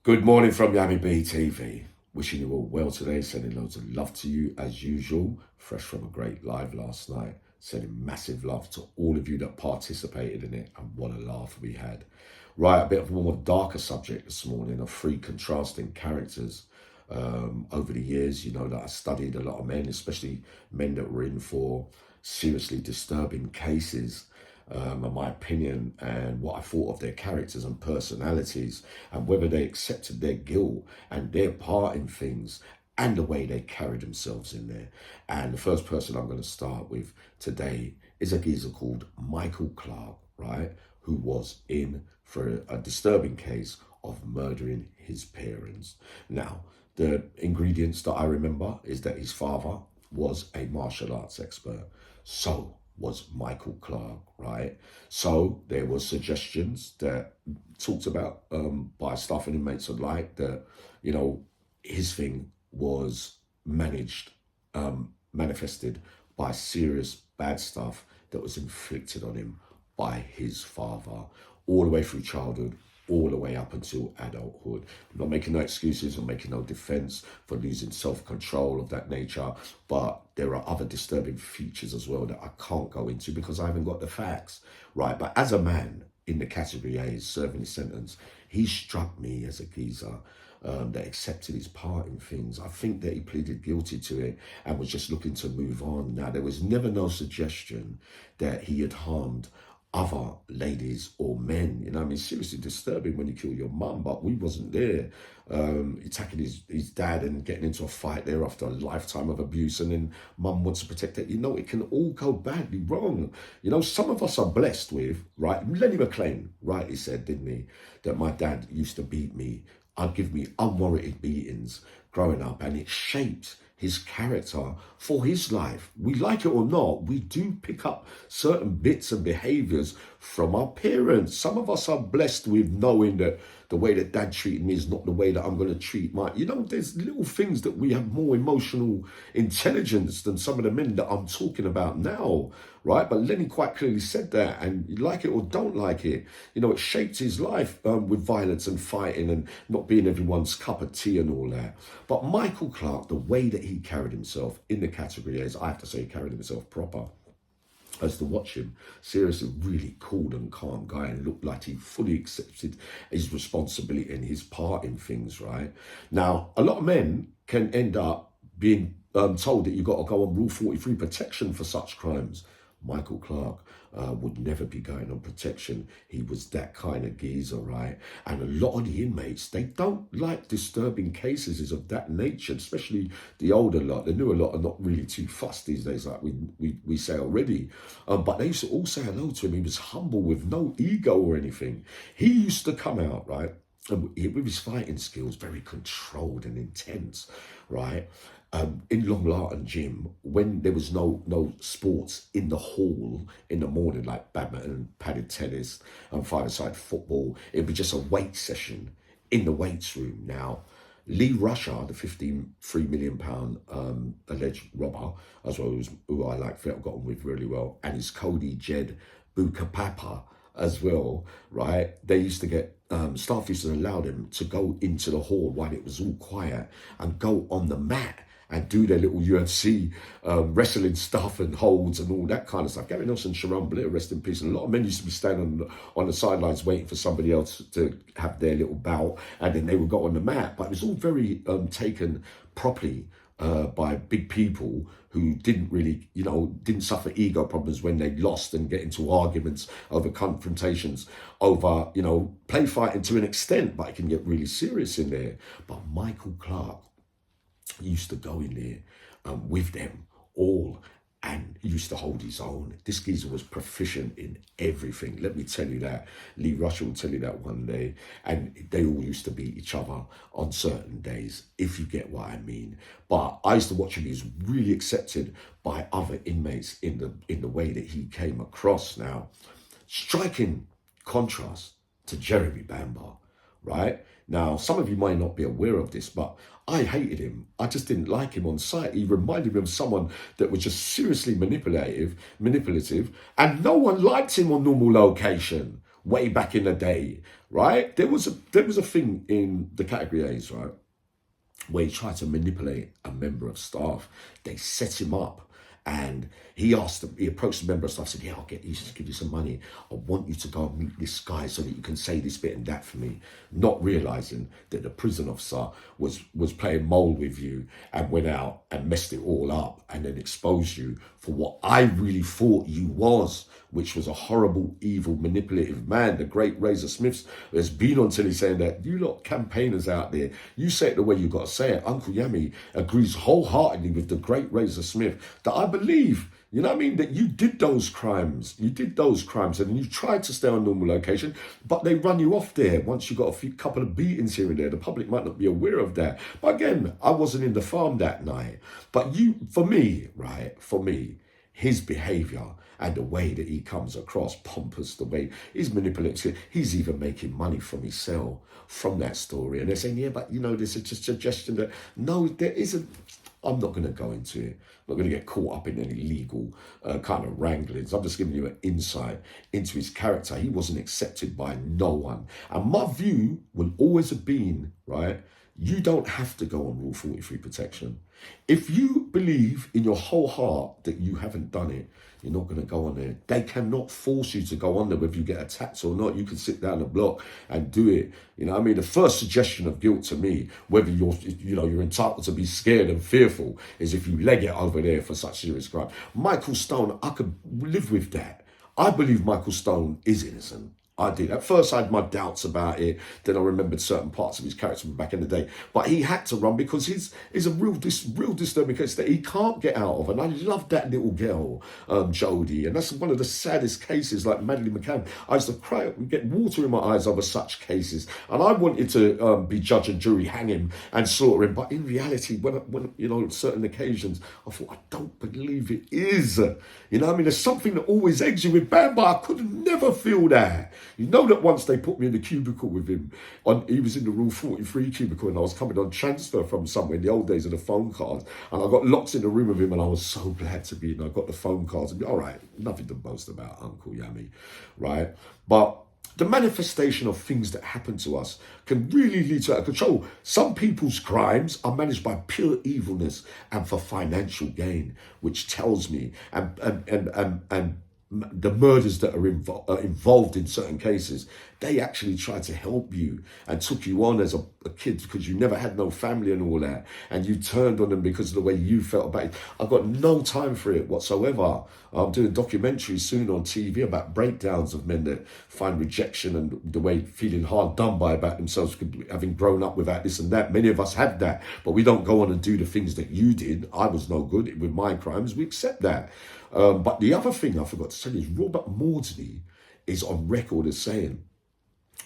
Good morning from Yami B TV. Wishing you all well today, sending loads of love to you as usual. Fresh from a great live last night. Sending massive love to all of you that participated in it, and what a laugh we had. Right, a bit of a more darker subject this morning of three contrasting characters. Over the years, you know that I studied a lot of men, especially men that were in for seriously disturbing cases. And my opinion and what I thought of their characters and personalities, and whether they accepted their guilt and their part in things, and the way they carried themselves in there. And the first person I'm going to start with today is a geezer called Michael Clarke, right, who was in for a disturbing case of murdering his parents. Now, the ingredients that I remember is that his father was a martial arts expert. So was Michael Clarke, right? So there were suggestions that talked about by staff and inmates alike that, you know, his thing was manifested by serious bad stuff that was inflicted on him by his father, all the way through childhood, all the way up until adulthood. I'm not making no excuses or making no defense for losing self-control of that nature, but there are other disturbing features as well that I can't go into because I haven't got the facts, right? But as a man in the category A serving his sentence, he struck me as a geezer that accepted his part in things. I think that he pleaded guilty to it and was just looking to move on. Now, there was never no suggestion that he had harmed other ladies or men. You know, I mean, seriously disturbing when you kill your mum, but we wasn't there. Attacking his dad and getting into a fight there after a lifetime of abuse, and then mum wants to protect it. You know, it can all go badly wrong. You know, some of us are blessed with, right? Lenny McLean rightly said, didn't he, that my dad used to beat me. I'd give me unwarranted beatings growing up, and it shaped his character for his life. We like it or not, we do pick up certain bits and behaviors from our parents. Some of us are blessed with knowing that the way that dad treated me is not the way that I'm going to treat my, you know, there's little things that we have more emotional intelligence than some of the men that I'm talking about now, right? But Lenny quite clearly said that, and you like it or don't like it, you know, it shaped his life with violence and fighting and not being everyone's cup of tea and all that. But Michael Clarke, the way that he carried himself in the category A's, I have to say he carried himself proper. As to watch him, seriously, really cool and calm guy, and looked like he fully accepted his responsibility and his part in things, right? Now, a lot of men can end up being told that you've got to go on Rule 43 protection for such crimes. Michael Clarke would never be going on protection. He was that kind of geezer, right? And a lot of the inmates, they don't like disturbing cases of that nature, especially the older lot. The newer lot are not really too fussed these days, like we say already. But they used to all say hello to him. He was humble with no ego or anything. He used to come out, right? And with his fighting skills, very controlled and intense, right? In Long Larton Gym, when there was no sports in the hall in the morning, like badminton, padded tennis, and five-a-side football, it'd be just a weight session in the weights room. Now, Lee Rusha, the £53 million alleged robber, as well as who I like, felt got on with really well, and his Cody Jed bucpappa as well, right? They used to get, staff used to allow them to go into the hall while it was all quiet and go on the mat and do their little UFC wrestling stuff and holds and all that kind of stuff. Gary Nelson, Sharon Blair, rest in peace. And a lot of men used to be standing on the sidelines waiting for somebody else to have their little bout, and then they would go on the mat. But it was all very taken properly by big people who didn't really, you know, didn't suffer ego problems when they lost and get into arguments over confrontations, over, you know, play fighting to an extent, but it can get really serious in there. But Michael Clarke used to go in there with them all and used to hold his own. This geezer was proficient in everything. Let me tell you that. Lee Rusher will tell you that one day. And they all used to beat each other on certain days, if you get what I mean. But I used to watch him. He was really accepted by other inmates in the way that he came across. Now, striking contrast to Jeremy Bamber, right? Now, some of you might not be aware of this, but I hated him. I just didn't like him on sight. He reminded me of someone that was just seriously manipulative, and no one liked him on Normal Location. way back in the day, right? There was a thing in the category A's, right, where he tried to manipulate a member of staff. They set him up. And he approached the member of staff, said, yeah, I'll get you, just give you some money. I want you to go and meet this guy so that you can say this bit and that for me. Not realizing that the prison officer was playing mole with you and went out and messed it all up and then exposed you for what I really thought you was, which was a horrible, evil, manipulative man. The great Razor Smith has been on telly saying that you lot campaigners out there, you say it the way you got to say it. Uncle Yami agrees wholeheartedly with the great Razor Smith that I believe, you know what I mean, that you did those crimes. You did those crimes and you tried to stay on normal location, but they run you off there once you got couple of beatings here and there. The public might not be aware of that. But again, I wasn't in the farm that night. But for me, his behaviour and the way that he comes across, pompous, the way he's manipulating, he's even making money from his cell from that story. And they're saying, yeah, but you know, there's a suggestion that, no, there isn't. I'm not going to go into it. I'm not going to get caught up in any legal kind of wranglings. I'm just giving you an insight into his character. He wasn't accepted by no one. And my view will always have been, right, you don't have to go on Rule 43 protection. If you believe in your whole heart that you haven't done it, you're not going to go on there. They cannot force you to go on there whether you get attacked or not. You can sit down the block and do it. You know what I mean? The first suggestion of guilt to me, whether you're entitled to be scared and fearful, is if you leg it over there for such serious crime. Michael Stone, I could live with that. I believe Michael Stone is innocent. I did. At first, I had my doubts about it. Then I remembered certain parts of his character from back in the day. But he had to run because he's a real disturbing case that he can't get out of. And I love that little girl, Jodie. And that's one of the saddest cases, like Madeline McCann. I used to cry up and get water in my eyes over such cases. And I wanted to be judge and jury, hang him and slaughter him. But in reality, when you know, certain occasions, I thought, I don't believe it is. You know what I mean? There's something that always eggs you with Bamber. I could never feel that. You know that once they put me in the cubicle with him, he was in the Rule 43 cubicle and I was coming on transfer from somewhere in the old days of the phone cards, and I got locked in the room with him and I was so glad to be in. I got the phone cards and all right, nothing to boast about, Uncle Yami, right? But the manifestation of things that happen to us can really lead to out of control. Some people's crimes are managed by pure evilness and for financial gain, which tells me, and the murders that are involved in certain cases, they actually tried to help you and took you on as a kid because you never had no family and all that, and you turned on them because of the way you felt about it. I've got no time for it whatsoever. I'm doing a documentary soon on TV about breakdowns of men that find rejection and the way feeling hard done by about themselves, having grown up without this and that. Many of us have that, but we don't go on and do the things that you did. I was no good with my crimes. We accept that. But the other thing I forgot to tell you is Robert Maudsley is on record as saying,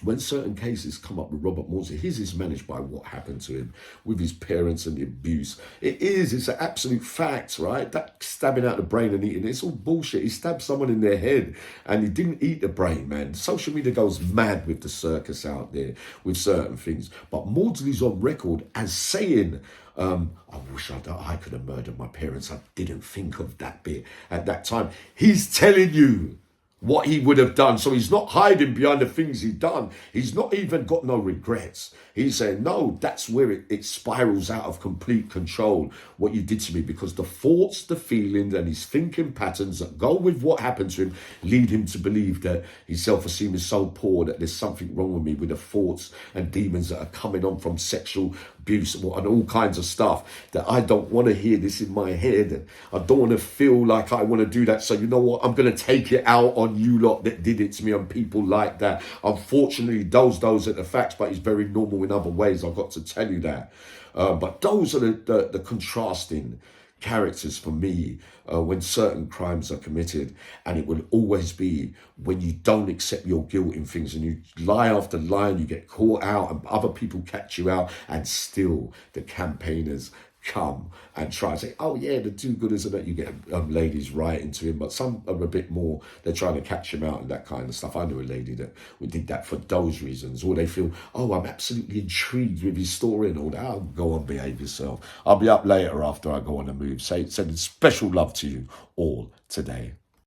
when certain cases come up with Robert Maudsley, his is managed by what happened to him with his parents and the abuse. It's an absolute fact, right? That stabbing out the brain and eating, it's all bullshit. He stabbed someone in their head and he didn't eat the brain, man. Social media goes mad with the circus out there with certain things. But Maudsley's on record as saying, I wish I could have murdered my parents. I didn't think of that bit at that time. He's telling you what he would have done. So he's not hiding behind the things he's done. He's not even got no regrets. He's saying, no, that's where it spirals out of complete control, what you did to me, because the thoughts, the feelings and his thinking patterns that go with what happened to him lead him to believe that his self-esteem is so poor that there's something wrong with me, with the thoughts and demons that are coming on from sexual abuse and all kinds of stuff, that I don't want to hear this in my head. And I don't want to feel like I want to do that. So you know what? I'm going to take it out on you lot that did it to me, on people like that. Unfortunately, those are the facts, but it's very normal in other ways. I've got to tell you that. But those are the contrasting characters for me when certain crimes are committed. And it will always be when you don't accept your guilt in things and you lie after lie and you get caught out and other people catch you out, and still the campaigners come and try and say, oh yeah, the do-gooders, and that you get ladies writing to him, but some are a bit more, they're trying to catch him out and that kind of stuff. I knew a lady that we did that for those reasons, or they feel, oh, I'm absolutely intrigued with his story and all that. Oh, go on, behave yourself. I'll be up later after I go on a move. Sending special love to you all today.